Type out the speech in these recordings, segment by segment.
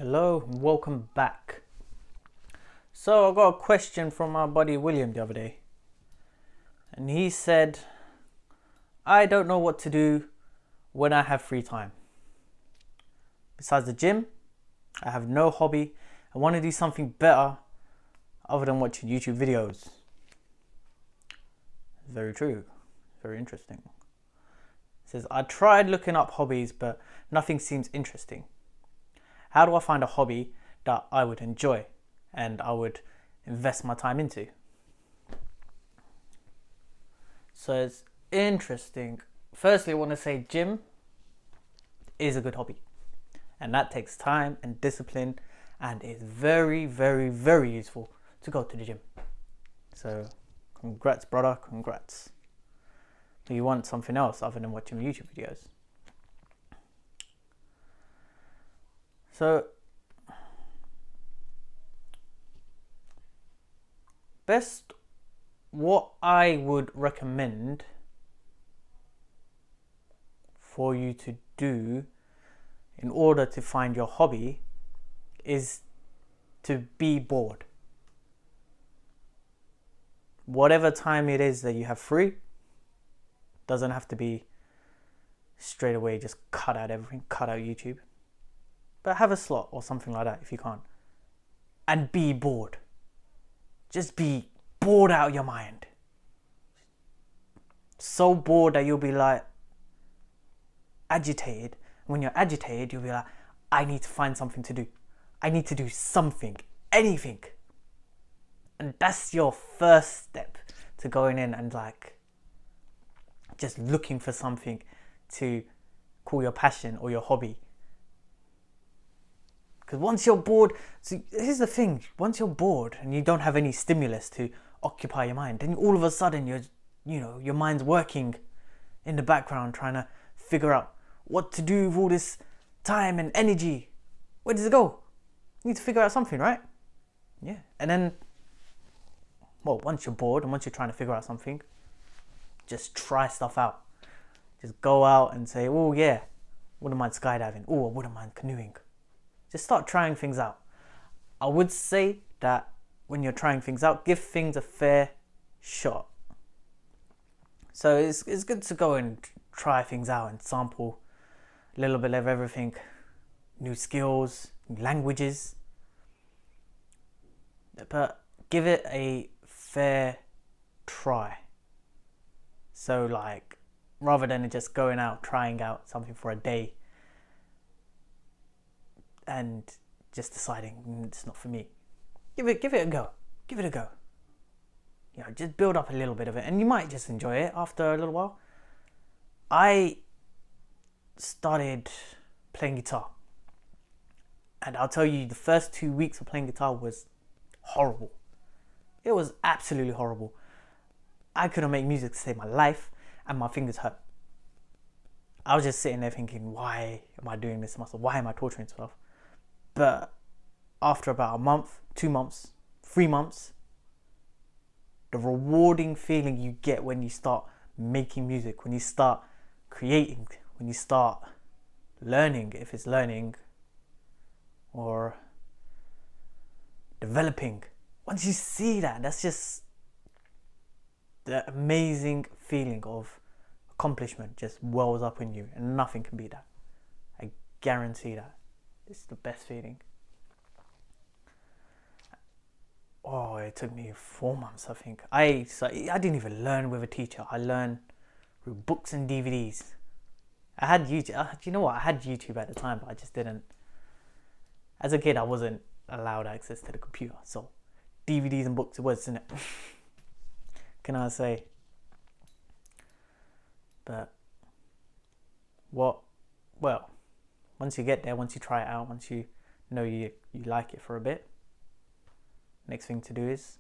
Hello and welcome back. So I got a question from my buddy William the other day, and he said, I don't know what to do when I have free time. Besides the gym, I have no hobby. I want to do something better other than watching YouTube videos. Very true. Very interesting. He says, I tried looking up hobbies, but nothing seems interesting. How do I find a hobby that I would enjoy and I would invest my time into? So it's interesting. Firstly, I want to say gym is a good hobby, and that takes time and discipline, and is very, very, very useful to go to the gym. So congrats, brother, congrats. Do you want something else other than watching YouTube videos? So best, what I would recommend for you to do in order to find your hobby is to be bored. Whatever time it is that you have free, doesn't have to be straight away just cut out everything, cut out YouTube. But have a slot or something like that if you can't. And be bored. Just be bored out of your mind. So bored that you'll be like agitated. When you're agitated, you'll be like, I need to find something to do. I need to do something, anything. And that's your first step to going in and like just looking for something to call your passion or your hobby. Because once you're bored, so here's the thing, once you're bored and you don't have any stimulus to occupy your mind, then all of a sudden your mind's working in the background trying to figure out what to do with all this time and energy. Where does it go? You need to figure out something, right? Yeah. And then, once you're bored and once you're trying to figure out something, just try stuff out. Just go out and say, oh yeah, wouldn't mind skydiving. Oh, I wouldn't mind canoeing. Just start trying things out. I would say that when you're trying things out, give things a fair shot. So it's good to go and try things out and sample a little bit of everything. New skills, new languages. But give it a fair try. So like, rather than just going out, trying out something for a day and just deciding it's not for me. Give it a go. Give it a go. Just build up a little bit of it and you might just enjoy it after a little while. I started playing guitar. And I'll tell you, the first 2 weeks of playing guitar was horrible. It was absolutely horrible. I couldn't make music to save my life and my fingers hurt. I was just sitting there thinking, why am I doing this to myself? Why am I torturing myself? But after about a month, 2 months, 3 months, the rewarding feeling you get when you start making music, when you start creating, when you start learning, if it's learning, or developing. Once you see that, that's just the amazing feeling of accomplishment just wells up in you, and nothing can beat that. I guarantee that. It's the best feeling. Oh, it took me 4 months, I think. I didn't even learn with a teacher. I learned through books and DVDs. I had YouTube. Do you know what? I had YouTube at the time, but I just didn't. As a kid, I wasn't allowed access to the computer, so DVDs and books it was, isn't it? Can I say? But once you get there, once you try it out, once you know you like it for a bit, next thing to do is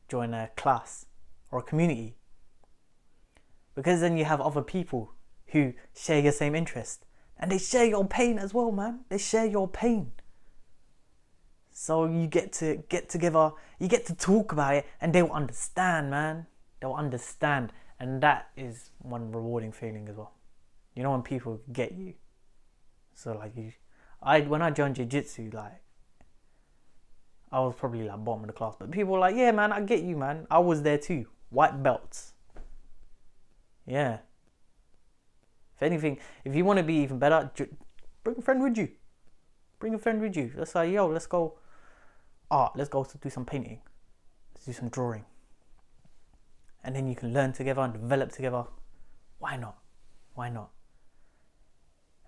join a class or a community, because then you have other people who share your same interest and they share your pain as well, man. They share your pain. So you get to get together, you get to talk about it, and they'll understand, man. They'll understand, and that is one rewarding feeling as well. You know when people get you. So like When I joined jiu-jitsu, like, I was probably like bottom of the class, but people were like, yeah, man, I get you, man. I was there too. White belts. Yeah. If anything, if you want to be even better, bring a friend with you. Bring a friend with you. Let's say, yo, let's go art. Let's go to do some painting. Let's do some drawing. And then you can learn together and develop together. Why not? Why not?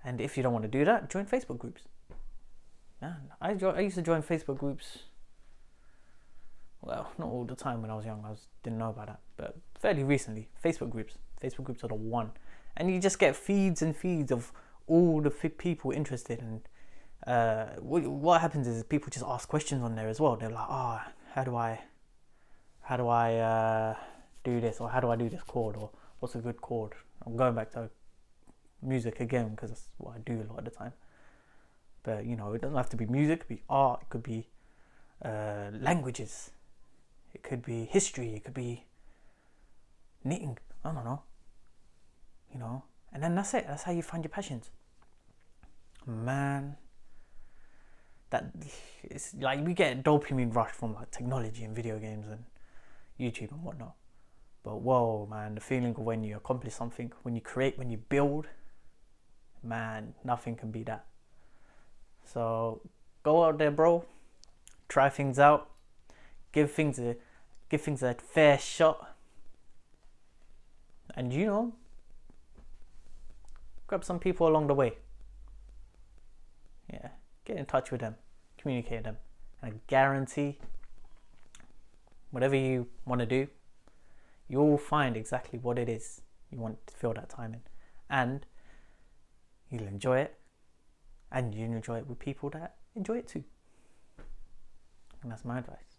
And if you don't want to do that, join Facebook groups. Man, I used to join Facebook groups. Well, not all the time when I was young. Didn't know about that, but fairly recently, Facebook groups. Facebook groups are the one, and you just get feeds and feeds of all the people interested. And what happens is people just ask questions on there as well. They're like, "Oh, how do I do this, or how do I do this chord, or what's a good chord?" I'm going back to music again because that's what I do a lot of the time. But you know, it doesn't have to be music. It could be art. It could be languages. It could be history. It could be knitting. I don't know. You know, and then that's it. That's how you find your passions. Man, that it's like we get a dopamine rush from like technology and video games and YouTube and whatnot. But whoa, man, the feeling of when you accomplish something, when you create, when you build, man, nothing can beat that. So go out there, bro. Try things out. Give things a fair shot. And you know, grab some people along the way. Yeah, get in touch with them, communicate with them, and I guarantee, whatever you want to do, you'll find exactly what it is you want to fill that time in, and you'll enjoy it, and you'll enjoy it with people that enjoy it too. And that's my advice.